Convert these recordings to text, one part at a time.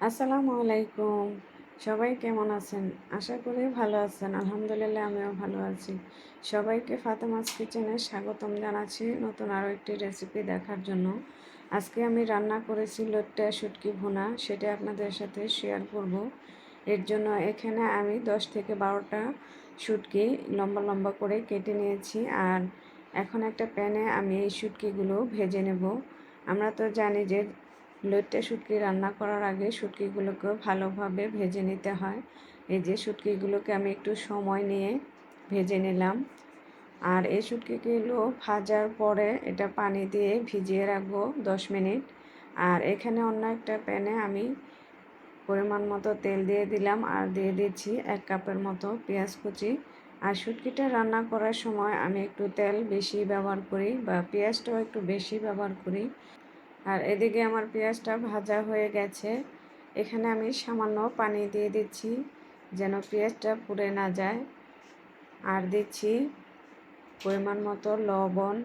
আসসালামু আলাইকুম। সবাই কেমন আছেন? আশা করি ভালো আছেন। আলহামদুলিল্লাহ আমিও ভালো আছি। সবাইকে ফাতেমাস কিচেনে স্বাগতম জানাচ্ছি নতুন আরও একটি রেসিপি দেখার জন্য। আজকে আমি রান্না করেছি লইট্টা শুটকি ভুনা, সেটা আপনাদের সাথে শেয়ার করব। এর জন্য এখানে আমি 10 থেকে 12টা শুটকি লম্বা লম্বা করে কেটে নিয়েছি। আর এখন একটা প্যানে আমি এই শুটকিগুলো ভেজে নেব। আমরা তো জানি যে লইট্টা শুটকি রান্না করার আগে শুটকিগুলোকে ভালোভাবে ভেজে নিতে হয়। এই যে শুটকিগুলোকে আমি একটু সময় নিয়ে ভেজে নিলাম। আর এই শুটকিগুলো ভাজার পরে এটা পানি দিয়ে ভিজিয়ে রাখবো 10 মিনিট। আর এখানে অন্য একটা প্যানে আমি পরিমাণ মতো তেল দিয়ে দিলাম আর দিয়ে দিচ্ছি 1 কাপের মতো পেঁয়াজ কুচি। আর শুটকিটা রান্না করার সময় আমি একটু তেল বেশি ব্যবহার করি বা পেঁয়াজটাও একটু বেশি ব্যবহার করি। আর এদিকে আমার পেঁয়াজটা ভাজা হয়ে গেছে। এখানে আমি সামান্য পানি দিয়ে দিচ্ছি যেন পেঁয়াজটা পুড়ে না যায়। আর দিচ্ছি পরিমাণ মতো লবণ,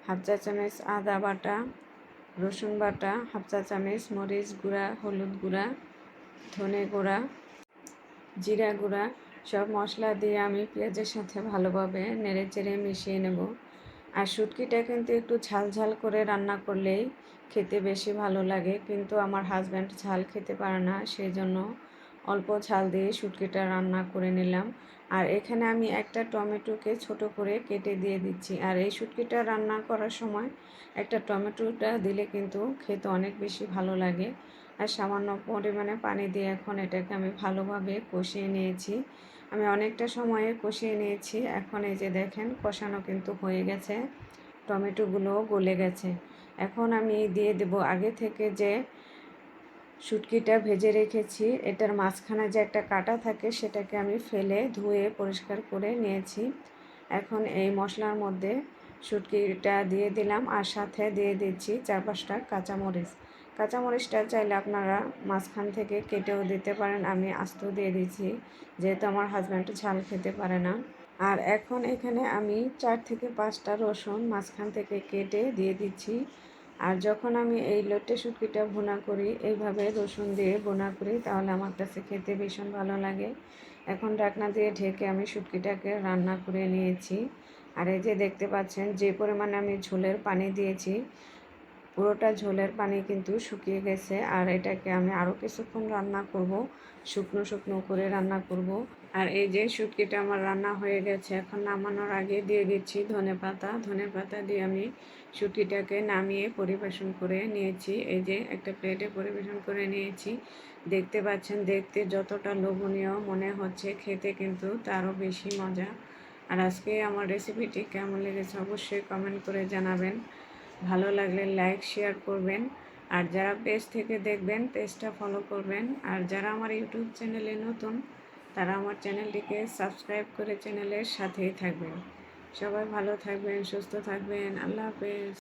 হাফ চা চামচ আদা বাটা, রসুন বাটা, হাফ চা চামচ মরিচ গুঁড়া, হলুদ গুঁড়া, ধনে গুঁড়া, জিরা গুঁড়া, সব মশলা দিয়ে আমি পেঁয়াজের সাথে ভালোভাবে নেড়েচেড়ে মিশিয়ে নেব। আর শুটকিটা কিন্তু একটু ঝাল ঝাল করে রান্না করলেই খেতে বেশি ভালো লাগে, কিন্তু আমার হাজব্যান্ড ঝাল খেতে পারে না, সেই জন্য অল্প ঝাল দিয়ে শুটকিটা রান্না করে নিলাম। আর এখানে আমি একটা টমেটোকে ছোট করে কেটে দিয়ে দিচ্ছি। আর এই শুটকিটা রান্না করার সময় একটা টমেটোটা দিলে কিন্তু খেতে অনেক বেশি ভালো লাগে। আর সামান্য পরিমাণে পানি দিয়ে এখন এটাকে আমি ভালোভাবে কষিয়ে নিয়েছি। আমি অনেকটা সময়ে কষিয়ে নিয়েছি। এখন এই যে দেখেন কষানো কিন্তু হয়ে গেছে, টমেটোগুলোও গলে গেছে। এখন আমি দিয়ে দেব আগে থেকে যে শুটকিটা ভেজে রেখেছি, এটার মাঝখানে যে একটা কাঁটা থাকে সেটাকে আমি ফেলে ধুয়ে পরিষ্কার করে নিয়েছি। এখন এই মশলার মধ্যে শুটকিটা দিয়ে দিলাম আর সাথে দিয়ে দিচ্ছি 4-5টা কাঁচামরিচ। কাঁচামরিচটা চাইলে আপনারা মাঝখান থেকে কেটেও দিতে পারেন, আমি আস্ত দিয়ে দিচ্ছি যেহেতু আমার হাজব্যান্ড ঝাল খেতে পারে না। আর এখন এখানে আমি 4 থেকে 5টা রসুন মাঝখান থেকে কেটে দিয়ে দিচ্ছি। আর যখন আমি এই লইট্টা শুটকিটা ভুনা করি, এইভাবে রসুন দিয়ে ভুনা করি, তাহলে আমার কাছে খেতে ভীষণ ভালো লাগে। এখন ঢাকনা দিয়ে ঢেকে আমি শুটকিটাকে রান্না করে নিয়েছি। আর এই যে দেখতে পাচ্ছেন যে পরিমাণে আমি ঝোলের পানি দিয়েছি, পুরোটা ঝোলের পানি কিন্তু শুকিয়ে গেছে। আর এটাকে আমি আরও কিছুক্ষণ রান্না করব, শুকনো শুকনো করে রান্না করব। আর এই যে শুটকিটা আমার রান্না হয়ে গেছে, এখন নামানোর আগে দিয়ে দিচ্ছি ধনেপাতা। ধনেপাতা দিয়ে আমি শুটকিটাকে নামিয়ে পরিবেশন করে নিয়েছি। এই যে একটা প্লেটে পরিবেশন করে নিয়েছি। দেখতে পাচ্ছেন দেখতে যতটা লোভনীয় মনে হচ্ছে, খেতে কিন্তু তারও বেশি মজা। আর আজকে আমার রেসিপিটি কেমন লেগেছে অবশ্যই কমেন্ট করে জানাবেন। ভালো লাগলে লাইক শেয়ার করবেন। আর যারা পেজ থেকে দেখবেন পেজটা ফলো করবেন। আর যারা আমার ইউটিউব চ্যানেলে নতুন তারা আমার চ্যানেলটিকে সাবস্ক্রাইব করে চ্যানেলের সাথেই থাকবেন। সবাই ভালো থাকবেন, সুস্থ থাকবেন। আল্লাহ হাফেজ।